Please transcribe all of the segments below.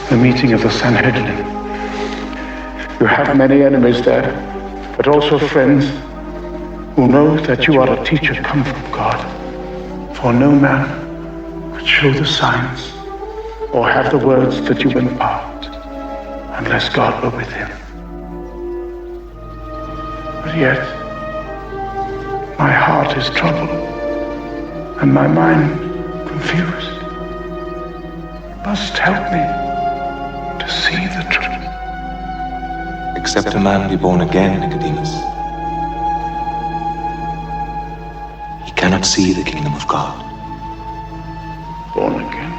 the meeting of the Sanhedrin. You have many enemies there, but also friends who know that you are a teacher come from God. For no man could show the signs or have the words that you impart unless God were with him. But yet, my heart is troubled and my mind confused. You must help me to see the truth. Except a man be born again, Nicodemus, he cannot see the kingdom of God. Born again?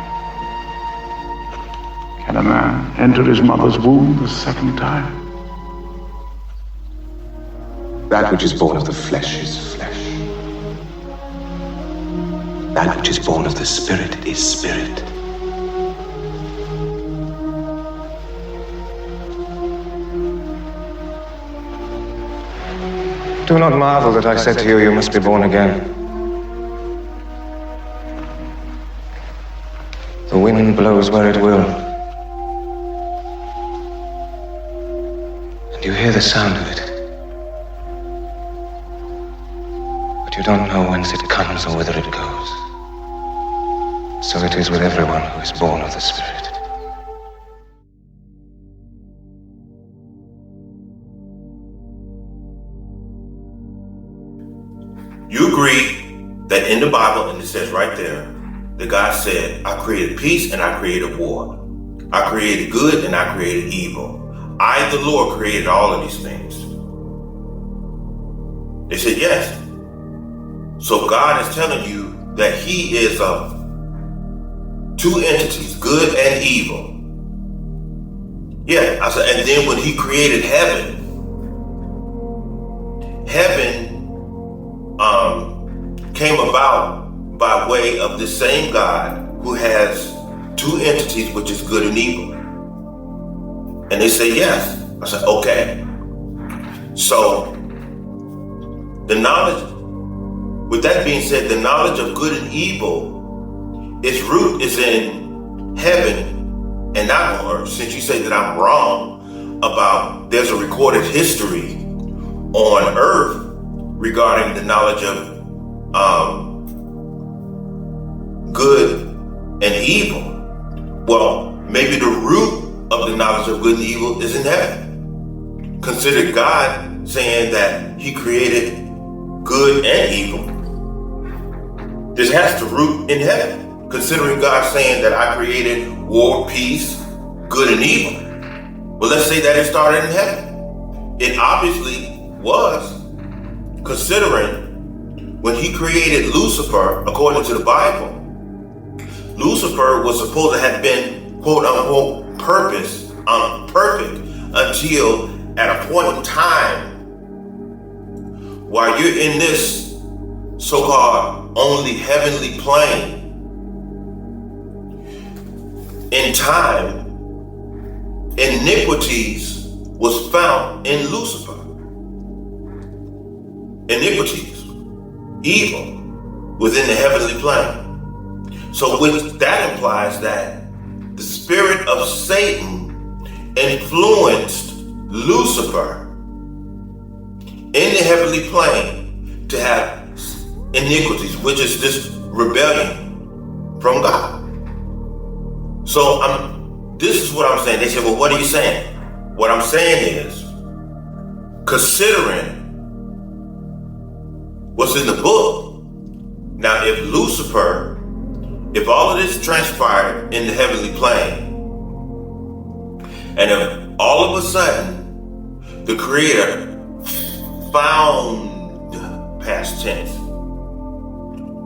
Can a man enter his mother's womb the second time? That which is born of the flesh is flesh. That which is born of the Spirit is spirit. Do not marvel that I said to you, you must be born again. The wind blows where it will, and you hear the sound of it, but you don't know whence it comes or whither it goes. So it is with everyone who is born of the Spirit. You agree that in the Bible, and it says right there, that God said, I created peace and I created war. I created good and I created evil. I, the Lord, created all of these things. They said yes. So God is telling you that he is of two entities, good and evil. Yeah, I said, and then when he created heaven came about by way of the same God who has two entities, which is good and evil. And they say yes. I said, okay. So the knowledge, with that being said, the knowledge of good and evil, its root is in heaven and not on earth. Since you say that I'm wrong about there's a recorded history on earth regarding the knowledge of good and evil. Well, maybe the root of the knowledge of good and evil is in heaven. Consider God saying that he created good and evil. This has to root in heaven. Considering God saying that I created war, peace, good and evil. Well, let's say that it started in heaven. It obviously was, considering when he created Lucifer, according to the Bible, Lucifer was supposed to have been, quote unquote, perfect until at a point in time while you're in this so-called only heavenly plane, in time, iniquities was found in Lucifer. Iniquities, evil within the heavenly plane. So which that implies that the spirit of Satan influenced Lucifer in the heavenly plane to have iniquities, which is this rebellion from God. So this is what I'm saying. They say, well, what are you saying? What I'm saying is, considering what's in the book, now if Lucifer, if all of this transpired in the heavenly plane, and if all of a sudden the Creator found, past tense,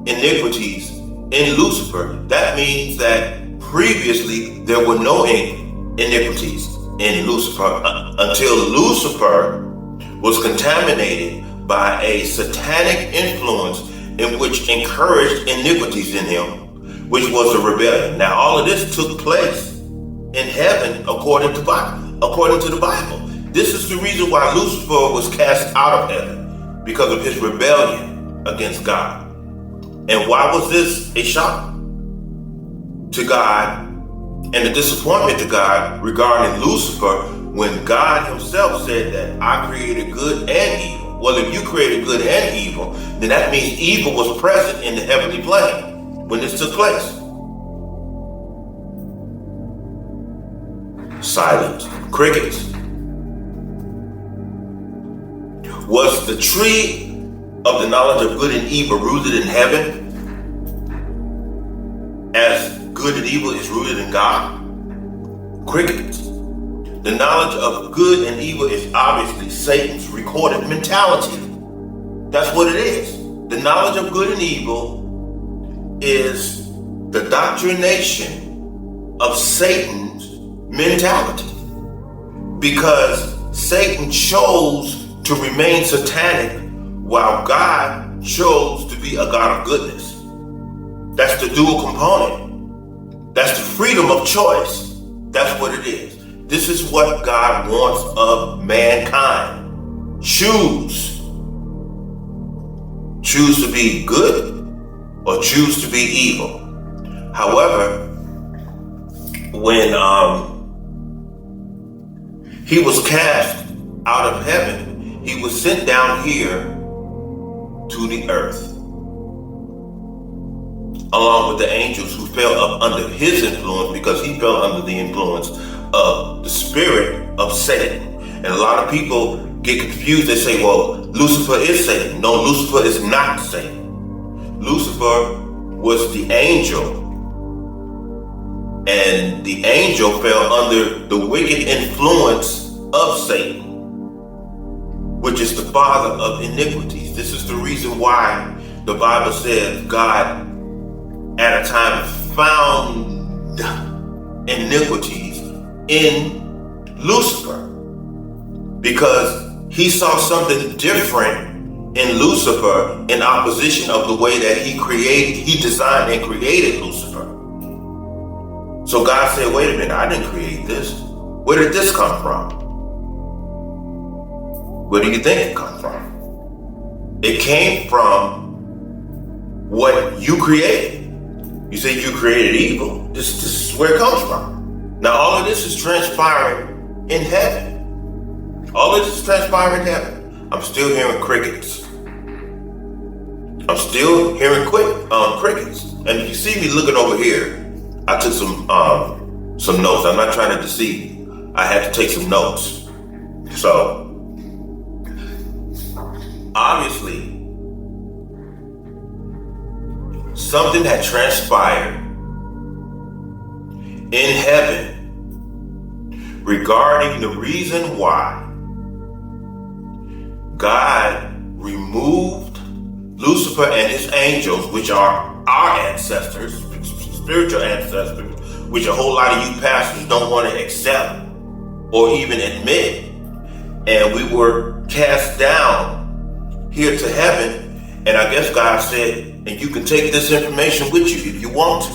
iniquities in Lucifer, that means that previously there were no iniquities in Lucifer until Lucifer was contaminated by a satanic influence in which encouraged iniquities in him, which was a rebellion. Now all of this took place in heaven according to the Bible. This is the reason why Lucifer was cast out of heaven, because of his rebellion against God. And why was this a shock to God and the disappointment to God regarding Lucifer when God himself said that I created good and evil. Well, if you created good and evil, then that means evil was present in the heavenly plane when this took place. Silence. Crickets. Was the tree of the knowledge of good and evil rooted in heaven as good and evil is rooted in God? Crickets. The knowledge of good and evil is obviously Satan's recorded mentality. That's what it is. The knowledge of good and evil is the doctrination of Satan's mentality. Because Satan chose to remain satanic while God chose to be a God of goodness. That's the dual component. That's the freedom of choice. That's what it is. This is what God wants of mankind. Choose. Choose to be good or choose to be evil. However, when he was cast out of heaven, he was sent down here to the earth, along with the angels who fell up under his influence, because he fell under the influence of the spirit of Satan. And a lot of people get confused. They say, well, Lucifer is Satan. No, Lucifer is not Satan. Lucifer was the angel, and the angel fell under the wicked influence of Satan, which is the father of iniquities. This is the reason why the Bible says God at a time found iniquities in Lucifer, because he saw something different in Lucifer in opposition of the way that he designed and created Lucifer. So God said, wait a minute, I didn't create this. Where did this come from? Where do you think it come from? It came from what you created. You say you created evil. This is where it comes from. Now all of this is transpiring in heaven. All of this is transpiring in heaven. I'm still hearing crickets. I'm still hearing crickets. And if you see me looking over here, I took some notes. I'm not trying to deceive you. I had to take some notes. So obviously, something had transpired in heaven regarding the reason why God removed Lucifer and his angels, which are our ancestors, spiritual ancestors, which a whole lot of you pastors don't want to accept or even admit. And we were cast down here to heaven, and I guess God said, and you can take this information with you if you want to.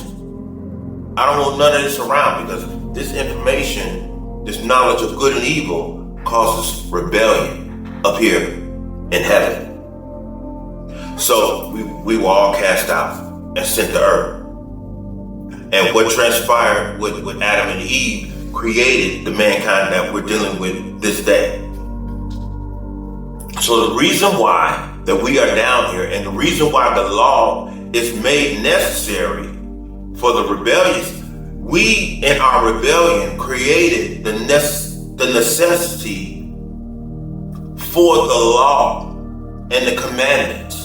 I don't want none of this around, because this information, this knowledge of good and evil, causes rebellion up here in heaven. So we were all cast out and sent to earth. And what transpired with Adam and Eve created the mankind that we're dealing with this day. So the reason why that we are down here, and the reason why the law is made necessary for the rebellious, we in our rebellion created the necessity for the law and the commandments.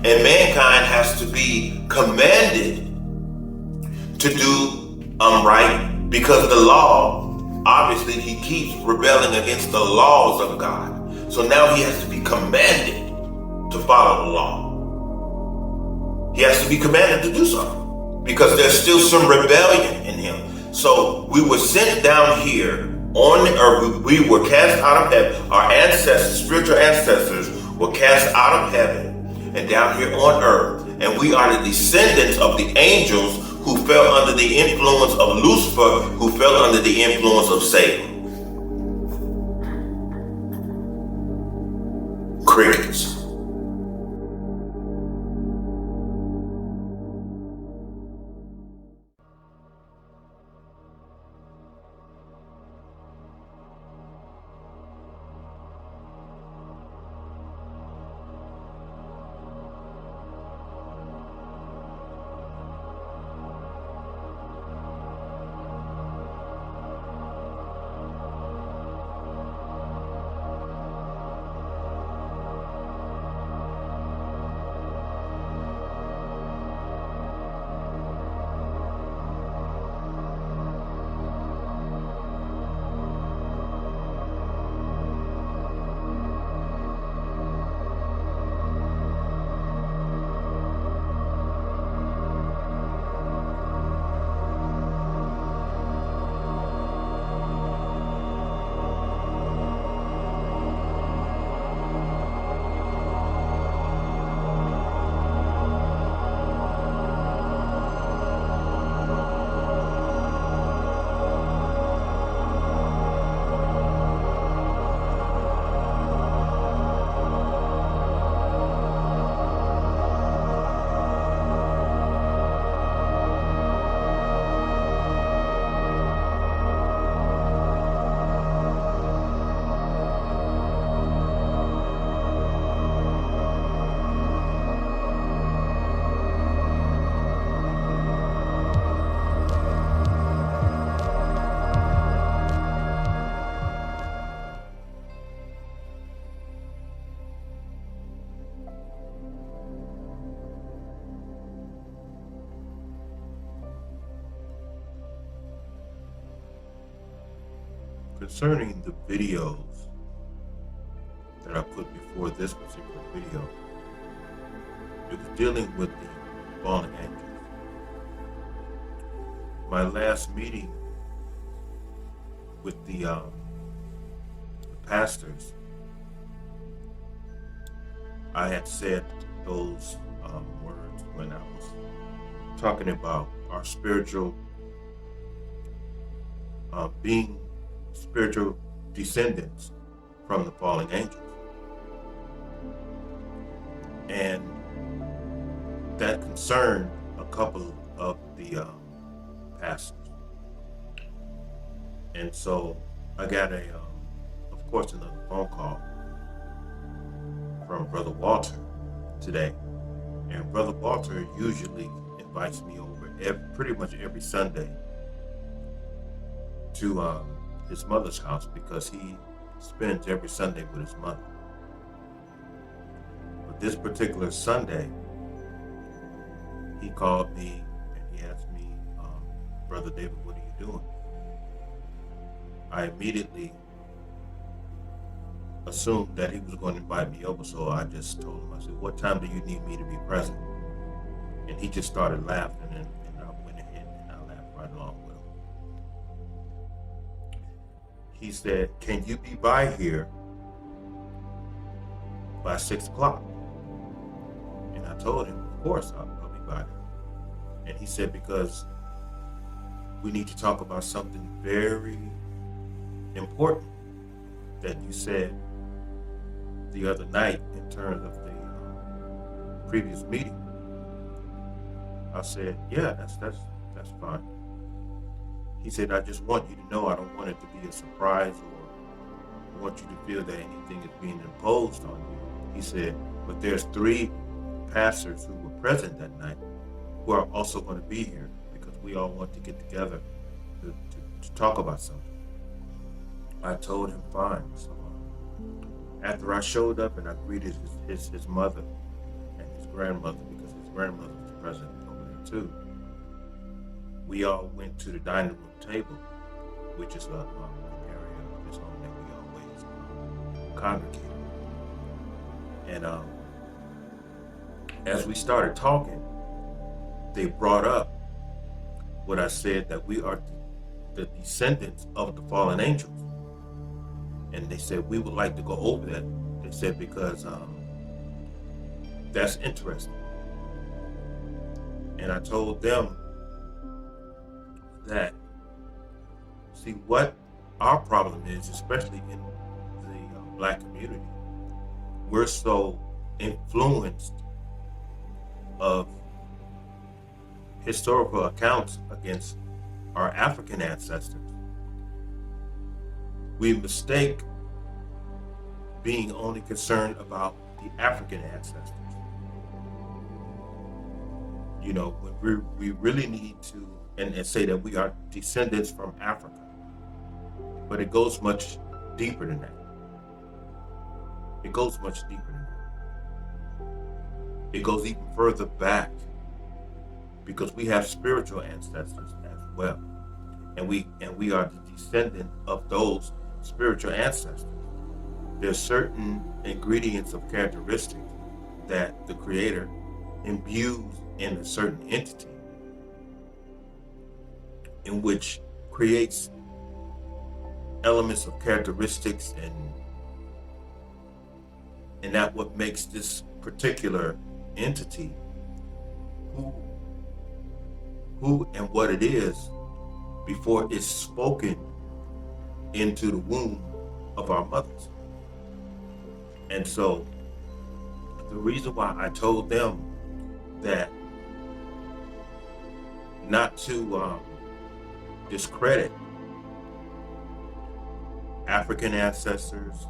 And mankind has to be commanded to do right, because the law, obviously he keeps rebelling against the laws of God. So now he has to be commanded to follow the law. He has to be commanded to do so, because there's still some rebellion in him. So we were sent down here on the earth. We were cast out of heaven. Our ancestors, spiritual ancestors, were cast out of heaven and down here on earth. And we are the descendants of the angels who fell under the influence of Lucifer, who fell under the influence of Satan. Crickets. concerning the videos that I put before this particular video, it was dealing with the fallen angels. My last meeting with the pastors, I had said those words when I was talking about our spiritual being spiritual descendants from the fallen angels. And that concerned a couple of the pastors. And so I got of course, another phone call from Brother Walter today. And Brother Walter usually invites me over pretty much every Sunday to his mother's house, because he spends every Sunday with his mother. But this particular Sunday, he called me and he asked me, Brother David, what are you doing? I immediately assumed that he was going to invite me over, so I just told him, I said, what time do you need me to be present? And he just started laughing, and I went ahead and I laughed right along with him. He said, can you be by here by 6 o'clock? And I told him, of course, I'll be by there. And he said, because we need to talk about something very important that you said the other night in terms of the previous meeting. I said, yeah, that's fine. He said, I just want you to know I don't want it to be a surprise, or I want you to feel that anything is being imposed on you. He said, but there's 3 pastors who were present that night who are also going to be here, because we all want to get together to talk about something. I told him fine. So after I showed up and I greeted his mother and his grandmother, because his grandmother was present over there too, we all went to the dining room table, which is an area of his home that we always congregate. And as we started talking, they brought up what I said, that we are the descendants of the fallen angels. And they said, we would like to go over that. They said, because that's interesting. And I told them that, see, what our problem is, especially in the Black community, we're so influenced of historical accounts against our African ancestors. We mistake being only concerned about the African ancestors. You know, when we really need to and say that we are descendants from Africa. But it goes much deeper than that. It goes much deeper than that. It goes even further back, because we have spiritual ancestors as well. And we are the descendant of those spiritual ancestors. There's certain ingredients of characteristics that the Creator imbues in a certain entity, in which creates elements of characteristics, and that what makes this particular entity who and what it is before it's spoken into the womb of our mothers. And so the reason why I told them that not to discredit African ancestors,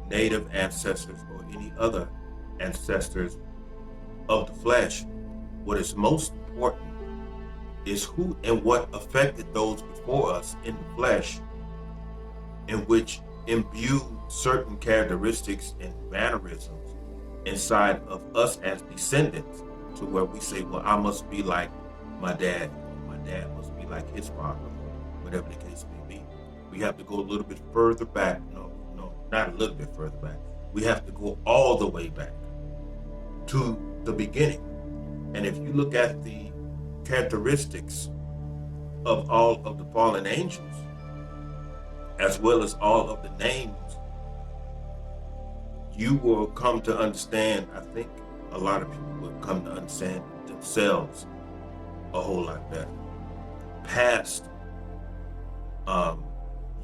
Native ancestors, or any other ancestors of the flesh, what is most important is who and what affected those before us in the flesh, in which imbued certain characteristics and mannerisms inside of us as descendants, to where we say, well, I must be like my dad, or my dad must be like his father, whatever the case may be. We have to go a little bit further back. No, not a little bit further back. We have to go all the way back to the beginning. And if you look at the characteristics of all of the fallen angels, as well as all of the names, you will come to understand, I think a lot of people will come to understand themselves a whole lot better. Past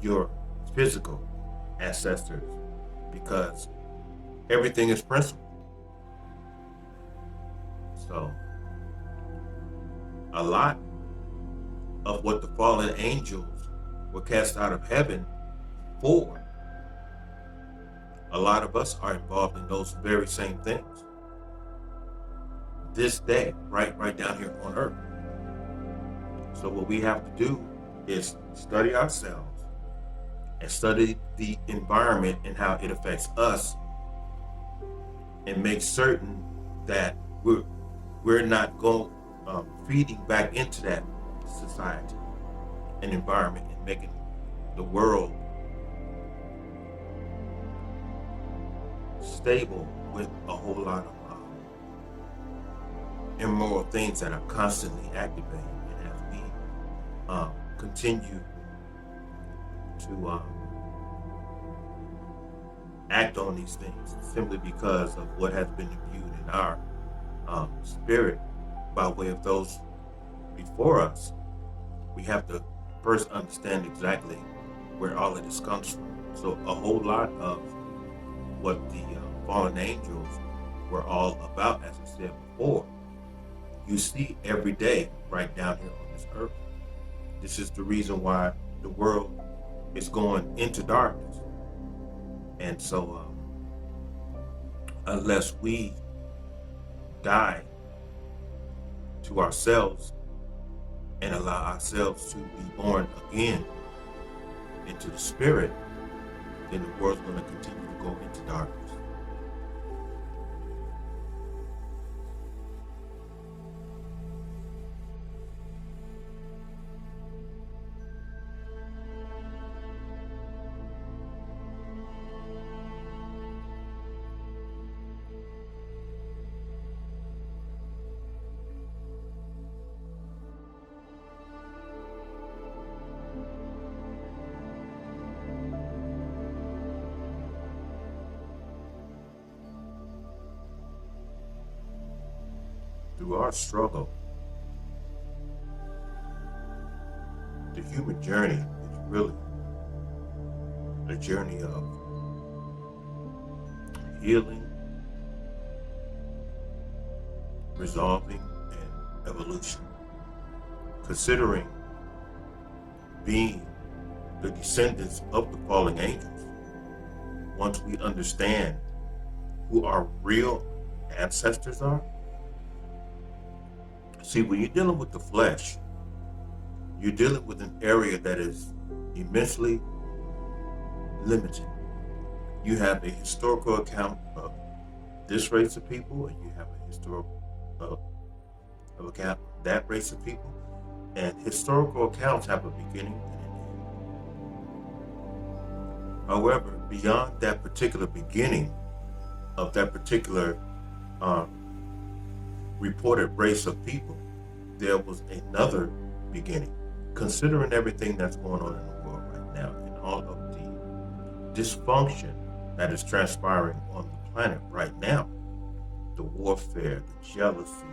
your physical ancestors, because everything is principle. So a lot of what the fallen angels were cast out of heaven for, a lot of us are involved in those very same things this day, right down here on earth. So what we have to do is study ourselves and study the environment and how it affects us, and make certain that we're not going feeding back into that society and environment and making the world stable with a whole lot of immoral things that are constantly activating. And as we continue to act on these things simply because of what has been imbued in our spirit by way of those before us, we have to first understand exactly where all of this comes from. So a whole lot of what the fallen angels were all about, as I said before, you see every day right down here on this earth. This is the reason why the world is going into darkness. And so unless we die to ourselves and allow ourselves to be born again into the spirit, then the world's going to continue to go into darkness. Through our struggle, the human journey is really a journey of healing, resolving, and evolution. Considering being the descendants of the fallen angels, once we understand who our real ancestors are, see, when you're dealing with the flesh, you're dealing with an area that is immensely limited. You have a historical account of this race of people, and you have a historical account of that race of people, and historical accounts have a beginning and an end. However, beyond that particular beginning of that particular reported race of people, there was another beginning. Considering everything that's going on in the world right now and all of the dysfunction that is transpiring on the planet right now, the warfare, the jealousy,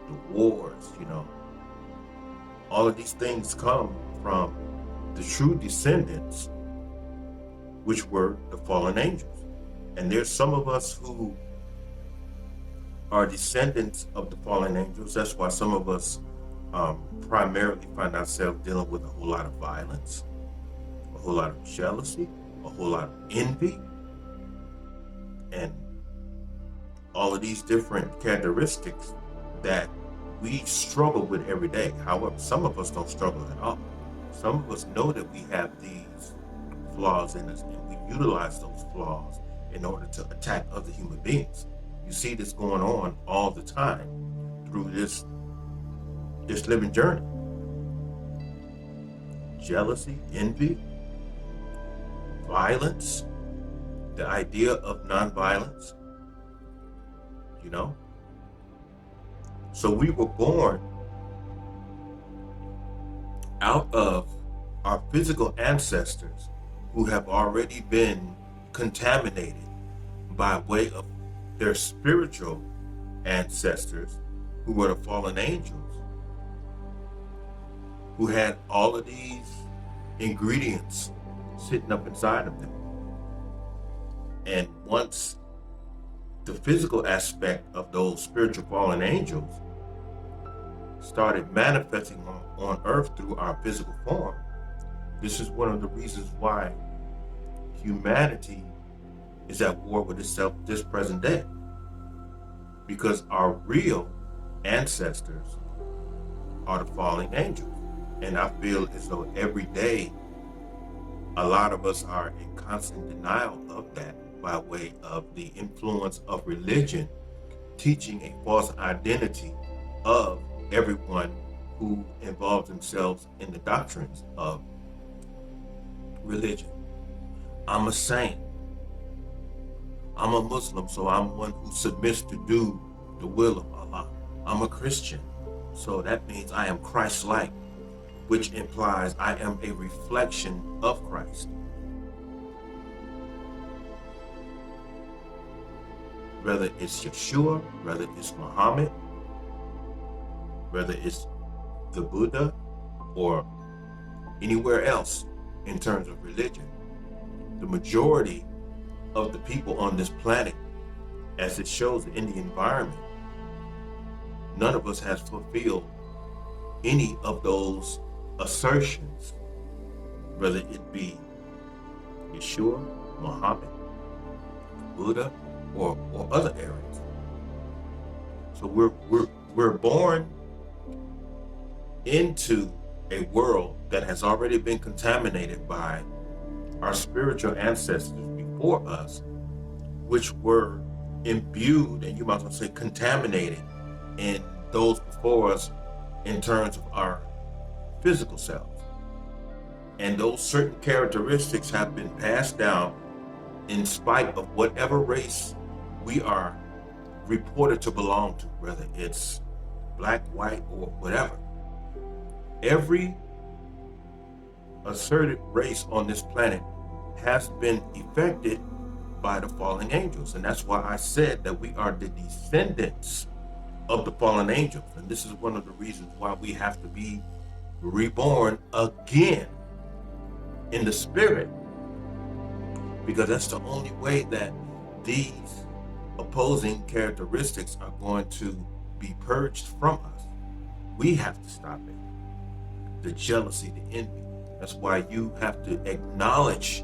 the wars, all of these things come from the true descendants, which were the fallen angels. And there's some of us who are descendants of the fallen angels. That's why some of us primarily find ourselves dealing with a whole lot of violence, a whole lot of jealousy, a whole lot of envy, and all of these different characteristics that we struggle with every day. However, some of us don't struggle at all. Some of us know that we have these flaws in us, and we utilize those flaws in order to attack other human beings. You see this going on all the time through this living journey. jealousy, envy, violence, the idea of nonviolence, you know? So we were born out of our physical ancestors who have already been contaminated by way of their spiritual ancestors who were the fallen angels, who had all of these ingredients sitting up inside of them. And once the physical aspect of those spiritual fallen angels started manifesting on earth through our physical form, this is one of the reasons why humanity is at war with itself this present day. Because our real ancestors are the fallen angels. And I feel as though every day a lot of us are in constant denial of that by way of the influence of religion teaching a false identity of everyone who involves themselves in the doctrines of religion. I'm a saint. I'm a Muslim, so I'm one who submits to do the will of Allah. I'm a Christian, so that means I am Christ-like, which implies I am a reflection of Christ. Whether it's Yeshua, whether it's Muhammad, whether it's the Buddha, or anywhere else in terms of religion, the majority of the people on this planet, as it shows in the environment, none of us has fulfilled any of those assertions, whether it be Yeshua, Muhammad, Buddha, or other areas. So we're born into a world that has already been contaminated by our spiritual ancestors before us, which were imbued, and you might as well say contaminated, in those before us in terms of our physical selves. And those certain characteristics have been passed down in spite of whatever race we are reported to belong to, whether it's black, white, or whatever. Every asserted race on this planet has been affected by the fallen angels. And that's why I said that we are the descendants of the fallen angels. And this is one of the reasons why we have to be reborn again in the spirit, because that's the only way that these opposing characteristics are going to be purged from us. We have to stop it. The jealousy, the envy. That's why you have to acknowledge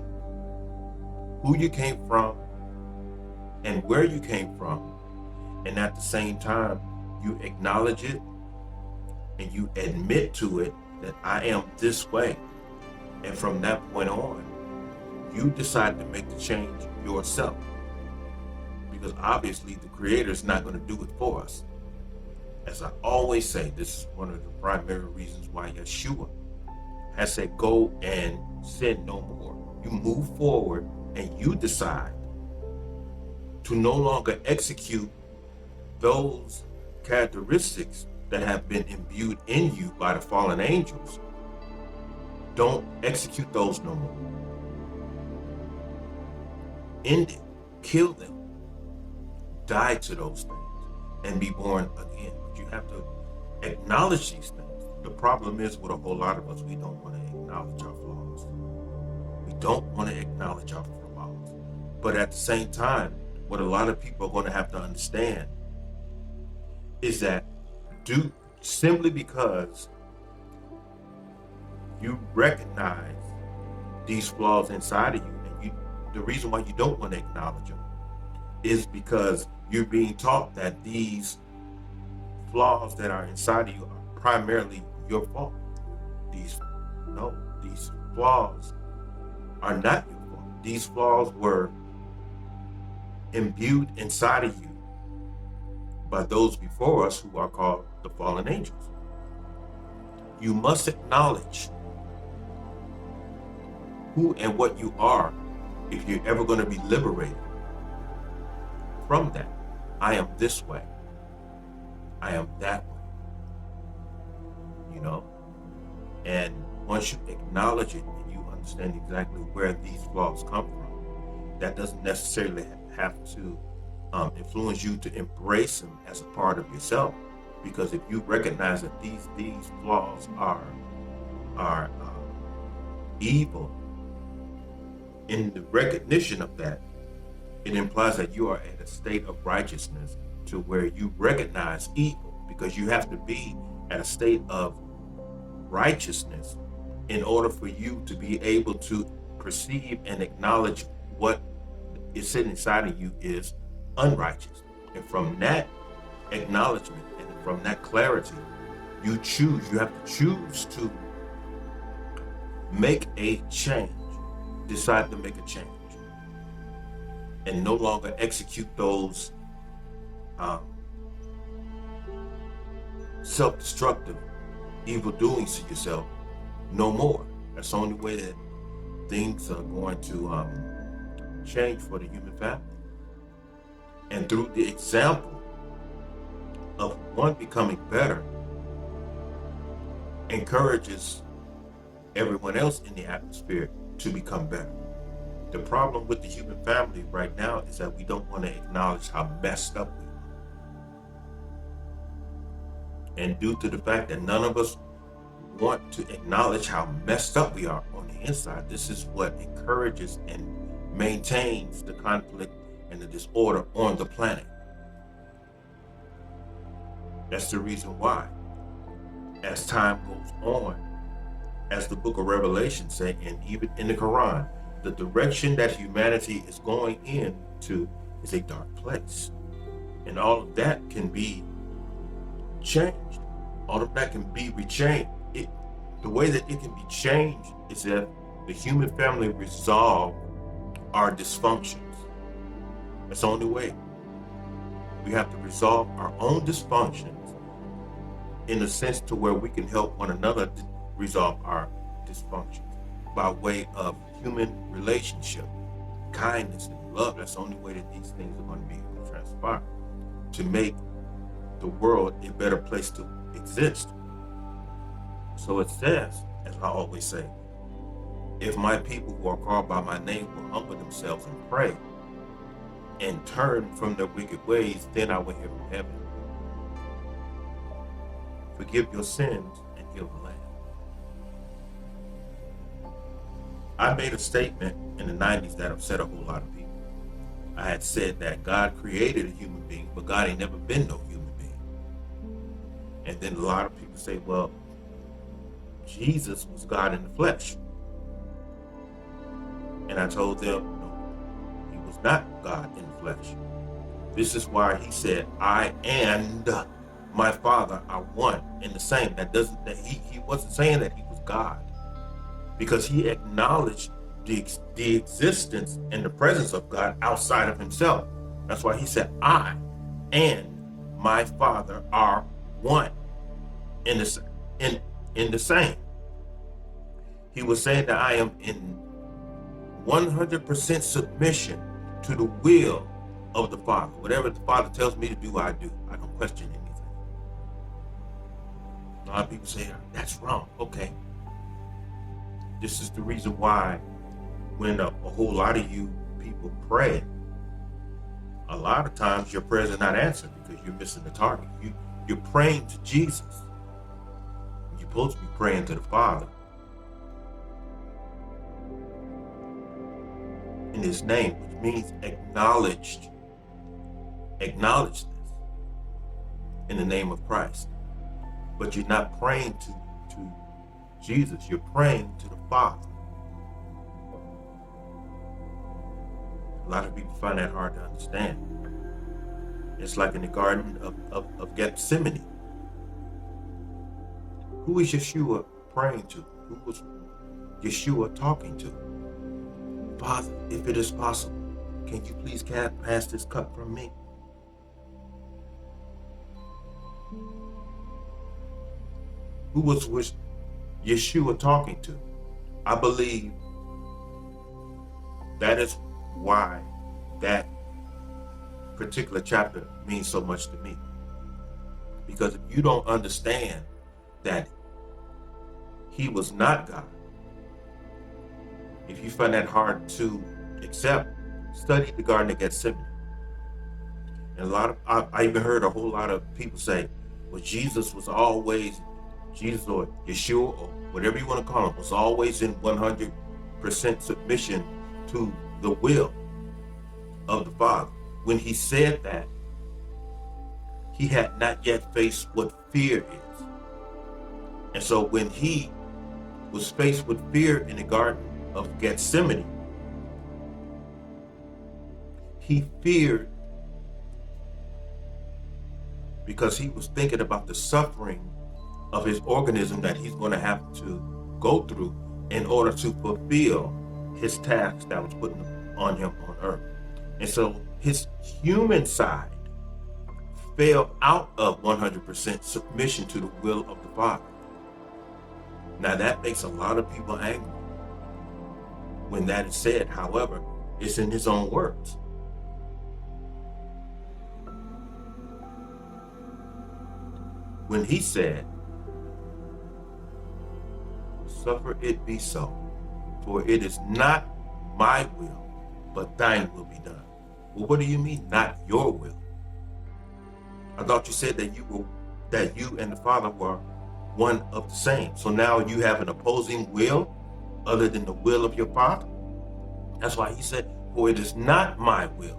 who you came from and where you came from. And at the same time, you acknowledge it and you admit to it that I am this way. And from that point on, you decide to make the change yourself. Because obviously the Creator is not going to do it for us. As I always say, this is one of the primary reasons why Yeshua has said, go and sin no more. You move forward and you decide to no longer execute those characteristics that have been imbued in you by the fallen angels. Don't execute those no more. End it. Kill them. Die to those things and be born again. But you have to acknowledge these things. The problem is with a whole lot of us, we don't want to acknowledge our flaws. We don't want to acknowledge our flaws. But at the same time, what a lot of people are going to have to understand is that simply because you recognize these flaws inside of you, and the reason why you don't want to acknowledge them is because you're being taught that these flaws that are inside of you are primarily your fault. These flaws are not your fault. These flaws were imbued inside of you by those before us who are called the fallen angels. You must acknowledge who and what you are if you're ever going to be liberated from that. I am this way. I am that way. You know? And once you acknowledge it and you understand exactly where these flaws come from, that doesn't necessarily have to influence you to embrace them as a part of yourself. Because if you recognize that these flaws are evil, in the recognition of that, it implies that you are at a state of righteousness to where you recognize evil, because you have to be at a state of righteousness in order for you to be able to perceive and acknowledge what is sitting inside of you is unrighteous. And from that acknowledgement and from that clarity, you have to choose to make a change, decide to make a change, and no longer execute those self-destructive evil doings to yourself no more. That's the only way that things are going to change for the human family. And through the example of one becoming better, encourages everyone else in the atmosphere to become better. The problem with the human family right now is that we don't want to acknowledge how messed up we are. And due to the fact that none of us want to acknowledge how messed up we are on the inside, this is what encourages and maintains the conflict and the disorder on the planet. That's the reason why, as time goes on, as the book of Revelation says, and even in the Quran, the direction that humanity is going into is a dark place. And all of that can be changed. All of that can be rechanged. The way that it can be changed is that the human family resolve our dysfunctions. That's the only way. We have to resolve our own dysfunctions in a sense to where we can help one another resolve our dysfunctions by way of human relationship, kindness, and love. That's the only way that these things are going to be able to transpire to make the world a better place to exist. So it says, as I always say, if my people who are called by my name will humble themselves and pray and turn from their wicked ways, then I will hear from heaven. Forgive your sins and heal the land. I made a statement in the 90s that upset a whole lot of people. I had said that God created a human being, but God ain't never been no human being. And then a lot of people say, well, Jesus was God in the flesh. And I told them, no, he was not God in the flesh. This is why he said, I and my Father are one and the same. He wasn't saying that he was God, because he acknowledged the existence and the presence of God outside of himself. That's why he said, I and my Father are one in the same. He was saying that I am in 100% submission to the will of the Father. Whatever the Father tells me to do, I do. I don't question anything. A lot of people say, that's wrong. Okay. This is the reason why when a whole lot of you people pray, a lot of times your prayers are not answered because you're missing the target. You're praying to Jesus. You're supposed to be praying to the Father in his name, which means acknowledge this in the name of Christ. But you're not praying to Jesus, you're praying to the Father. A lot of people find that hard to understand. It's like in the Garden of Gethsemane. Who is Yeshua praying to? Who was Yeshua talking to? Father, if it is possible, can you please pass this cup from me? Who was Yeshua talking to? I believe That is why that particular chapter means so much to me. Because if you don't understand that he was not God, if you find that hard to accept, study the Garden of Gethsemane. And I even heard a whole lot of people say, well, Jesus or Yeshua, or whatever you want to call him, was always in 100% submission to the will of the Father. When he said that, he had not yet faced what fear is. And so when he was faced with fear in the Garden of Gethsemane, he feared because he was thinking about the suffering of his organism that he's going to have to go through in order to fulfill his task that was put on him on earth. And so his human side fell out of 100% submission to the will of the Father. Now that makes a lot of people angry when that is said. However, it's in his own words. When he said, "Suffer it be so, for it is not my will, but thine will be done." Well, what do you mean, not your will? I thought you said that you and the Father were one of the same. So now you have an opposing will other than the will of your Father? That's why he said, "For it is not my will,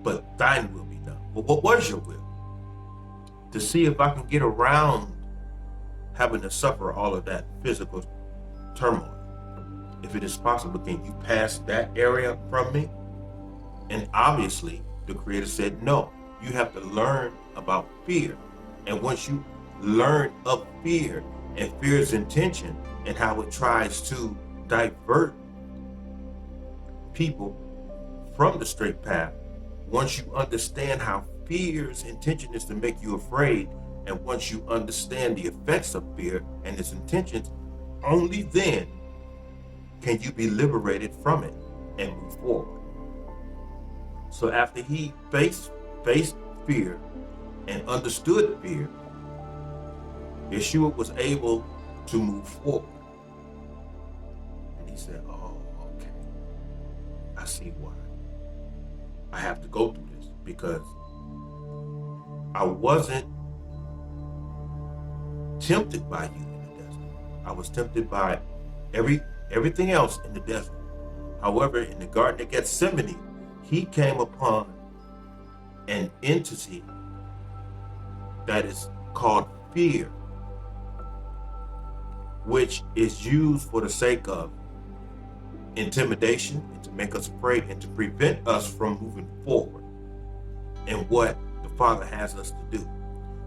but thine will be done." Well, what was your will? To see if I can get around having to suffer all of that physical turmoil. If it is possible, can you pass that area from me? And obviously, the Creator said, no, you have to learn about fear. And once you learn of fear and fear's intention and how it tries to divert people from the straight path, once you understand how fear's intention is to make you afraid, and once you understand the effects of fear and its intentions, only then can you be liberated from it and move forward. So after he faced fear and understood fear, Yeshua was able to move forward. And he said, oh, okay, I see why I have to go through this, because I wasn't tempted by you in the desert. I was tempted by everything else in the desert. However, in the Garden of Gethsemane, he came upon an entity that is called fear, which is used for the sake of intimidation and to make us afraid and to prevent us from moving forward in what the Father has us to do.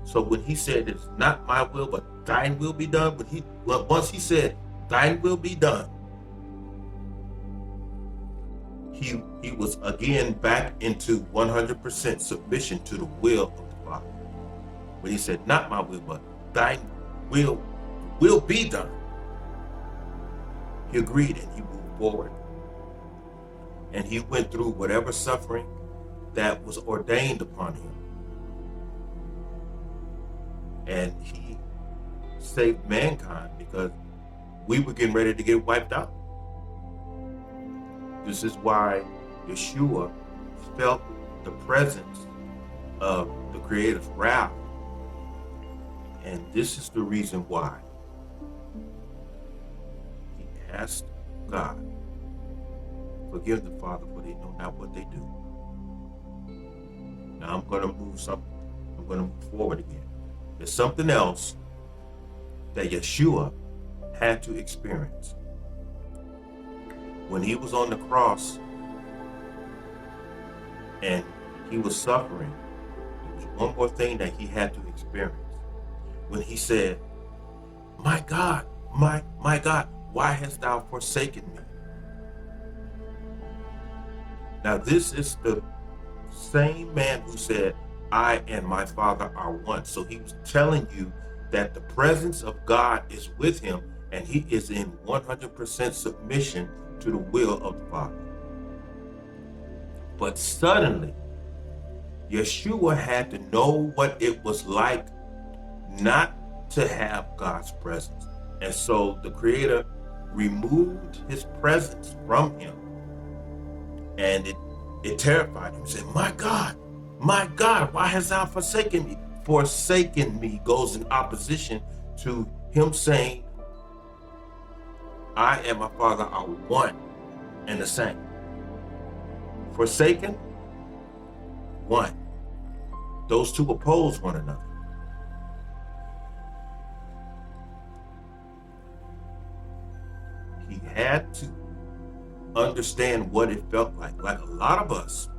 So when he said, "It's not my will, but thine will be done," once he said, "Thine will be done," he was again back into 100% submission to the will of the Father. When he said, "Not my will, but thine will be done," he agreed and he moved forward. And he went through whatever suffering that was ordained upon him. And he saved mankind because we were getting ready to get wiped out. This is why Yeshua felt the presence of the Creator's wrath. And this is the reason why he asked God, "Forgive the Father, for they know not what they do." Now I'm going to move forward again. There's something else that Yeshua had to experience. When he was on the cross and he was suffering, there was one more thing that he had to experience. When he said, my God, why hast thou forsaken me?" Now this is the same man who said, "I and my Father are one." So he was telling you that the presence of God is with him and he is in 100% submission to the will of the Father. But suddenly, Yeshua had to know what it was like not to have God's presence. And so the Creator removed his presence from him. And it terrified him. He said, my God, why hast thou forsaken me? Forsaken me goes in opposition to him saying, I and my Father are one and the same. Forsaken, one. Those two oppose one another. He had to understand what it felt like. Like a lot of us,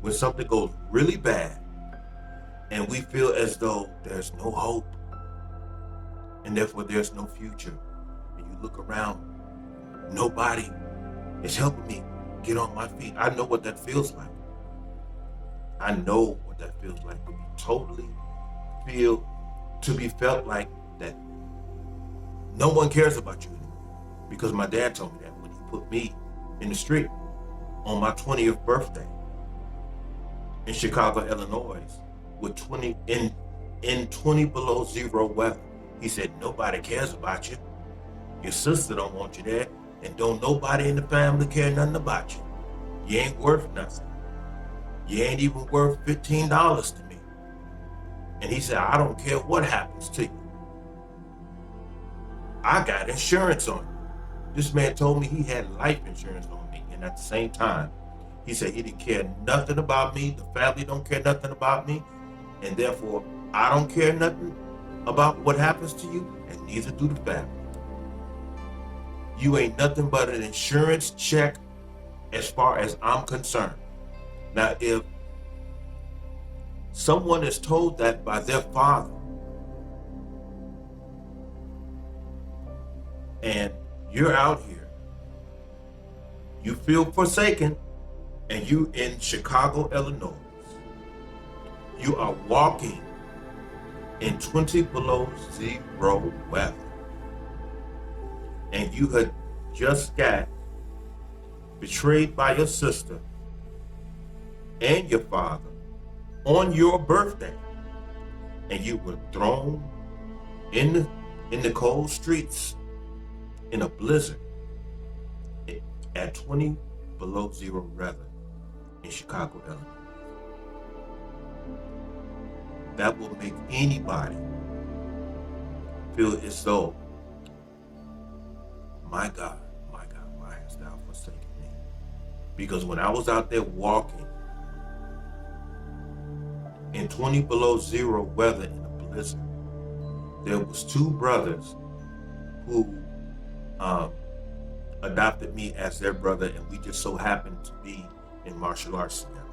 when something goes really bad and we feel as though there's no hope and therefore there's no future, and you look around, nobody is helping me get on my feet. I know what that feels like. I know what that feels like to be felt like that no one cares about you anymore. Because my dad told me that when he put me in the street on my 20th birthday in Chicago, Illinois, with 20 below zero weather. He said, nobody cares about you. Your sister don't want you there, and don't nobody in the family care nothing about you. You ain't worth nothing. You ain't even worth $15 to me. And he said, I don't care what happens to you. I got insurance on you. This man told me he had life insurance on me. And at the same time, he said he didn't care nothing about me. The family don't care nothing about me. And therefore, I don't care nothing about what happens to you, and neither do the family. You ain't nothing but an insurance check as far as I'm concerned. Now, if someone is told that by their father, and you're out here, you feel forsaken, and you in Chicago, Illinois, you are walking in 20 below zero weather, and you had just got betrayed by your sister and your father on your birthday, and you were thrown in the cold streets in a blizzard at 20 below zero weather in Chicago, Illinois. That will make anybody feel as though, my God, why hast thou forsaken me? Because when I was out there walking in 20 below zero weather in a blizzard, there was two brothers who adopted me as their brother, and we just so happened to be in martial arts together.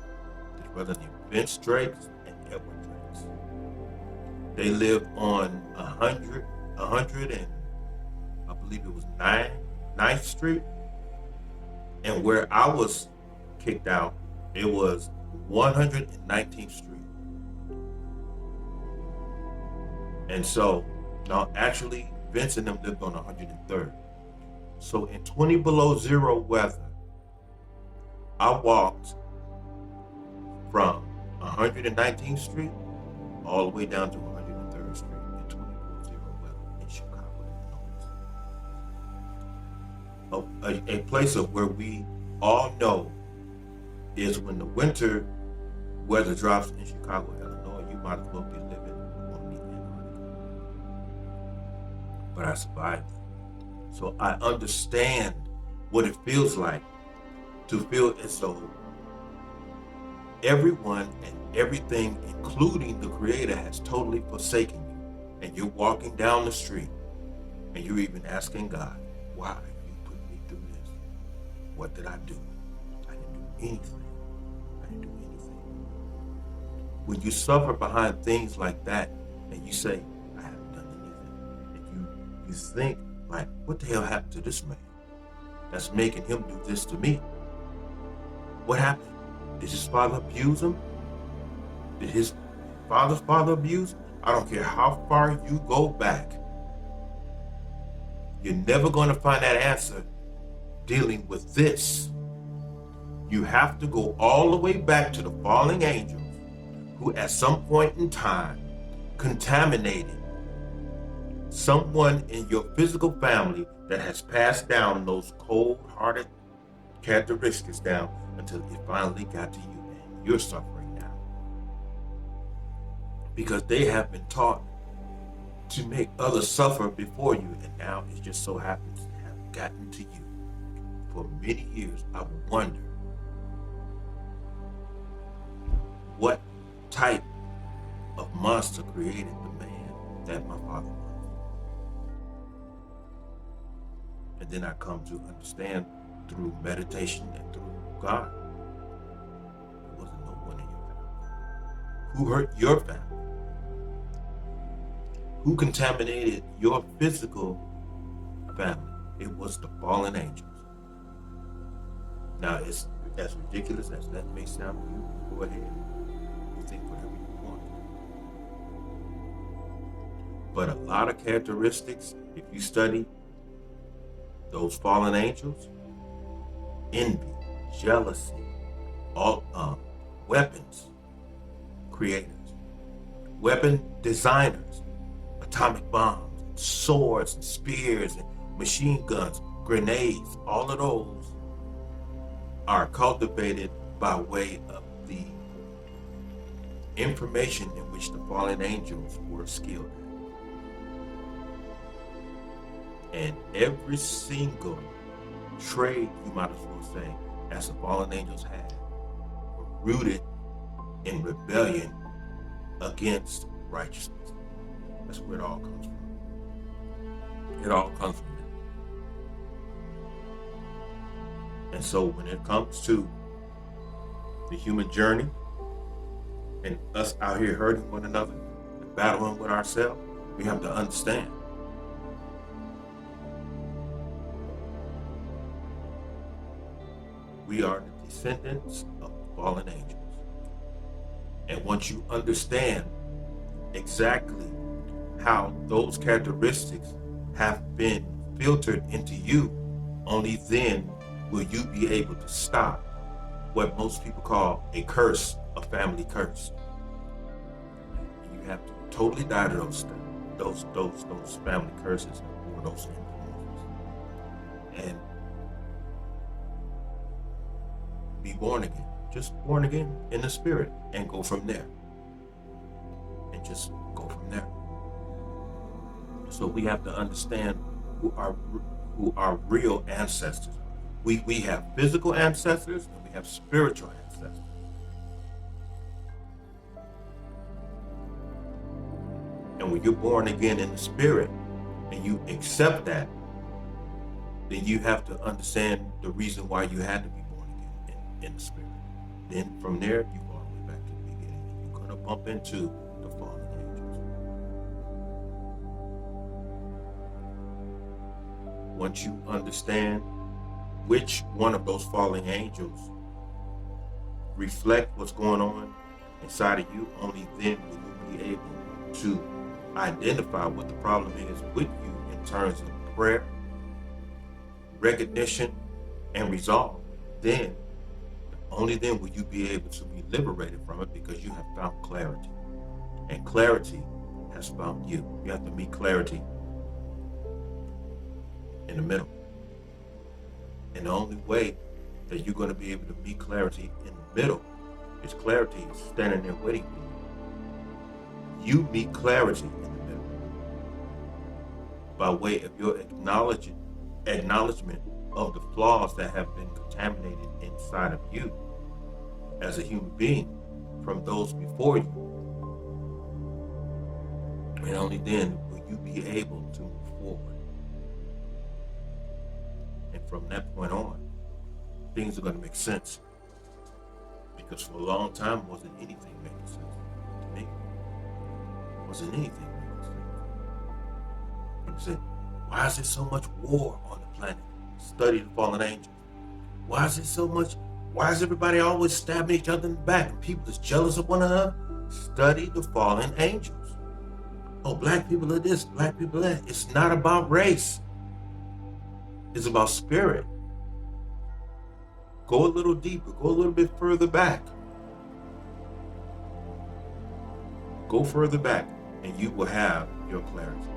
This brother named Vince Drake and Edward Drake. They lived on 100 and I believe it was 9th Street. And where I was kicked out, it was 119th Street. And so, now actually, Vince and them lived on 103rd. So in 20 below zero weather, I walked from 119th Street all the way down to 103rd Street in 20 below zero weather in Chicago, Illinois. A place of where we all know is when the winter weather drops in Chicago, Illinois, you might as well be living on the Antarctica. But I survived it. So I understand what it feels like to feel as though everyone and everything, including the Creator, has totally forsaken you. And you're walking down the street and you're even asking God, why you put me through this? What did I do? I didn't do anything. When you suffer behind things like that and you say, I haven't done anything, and you think, like, what the hell happened to this man that's making him do this to me? What happened? Did his father abuse him? Did his father's father abuse him? I don't care how far you go back. You're never going to find that answer dealing with this. You have to go all the way back to the fallen angels who at some point in time contaminated someone in your physical family that has passed down those cold-hearted characteristics down until it finally got to you, and you're suffering now. Because they have been taught to make others suffer before you, and now it just so happens to have gotten to you. For many years, I've wondered what type of monster created the man that my father was. And then I come to understand through meditation and through God, there wasn't no one in your family. Who hurt your family? Who contaminated your physical family? It was the fallen angels. Now, it's as ridiculous as that may sound to you. Go ahead. You think whatever you want. But a lot of characteristics, if you study those fallen angels, envy, jealousy, all weapons creators, weapon designers, atomic bombs, swords and spears and machine guns, grenades, all of those are cultivated by way of the information in which the fallen angels were skilled at. And every single trade, you might as well say, as the fallen angels had, were rooted in rebellion against righteousness. That's where it all comes from. It all comes from that. And so when it comes to the human journey and us out here hurting one another and battling with ourselves, we have to understand we are the descendants of fallen angels. And once you understand exactly how those characteristics have been filtered into you, only then will you be able to stop what most people call a curse, a family curse. And you have to totally die to those family curses or those influences, and be born again. Just born again in the spirit, and go from there. And just go from there. So we have to understand who our real ancestors are. We have physical ancestors and we have spiritual ancestors. And when you're born again in the spirit and you accept that, then you have to understand the reason why you had to be born again in the spirit. Then from there, you go all the way back to the beginning, and you're going to bump into the fallen angels. Once you understand which one of those fallen angels reflect what's going on inside of you, only then will you be able to identify what the problem is with you in terms of prayer, recognition, and resolve. Then, only then will you be able to be liberated from it, because you have found clarity. And clarity has found you. You have to meet clarity in the middle. And the only way that you're going to be able to meet clarity in the middle is clarity standing there waiting for you. You meet clarity in the middle by way of your acknowledgement of the flaws that have been contaminated inside of you as a human being from those before you. And only then will you be able to move forward. And from that point on, things are going to make sense. Because for a long time, wasn't anything making sense to me. Wasn't anything making sense. And you said, why is there so much war on the planet? Study the fallen angels. Why is there so much? Why is everybody always stabbing each other in the back and people is jealous of one another? Study the fallen angels. Oh, black people are this, black people are that. It's not about race. It's about spirit. Go a little deeper. Go a little bit further back. Go further back, and you will have your clarity.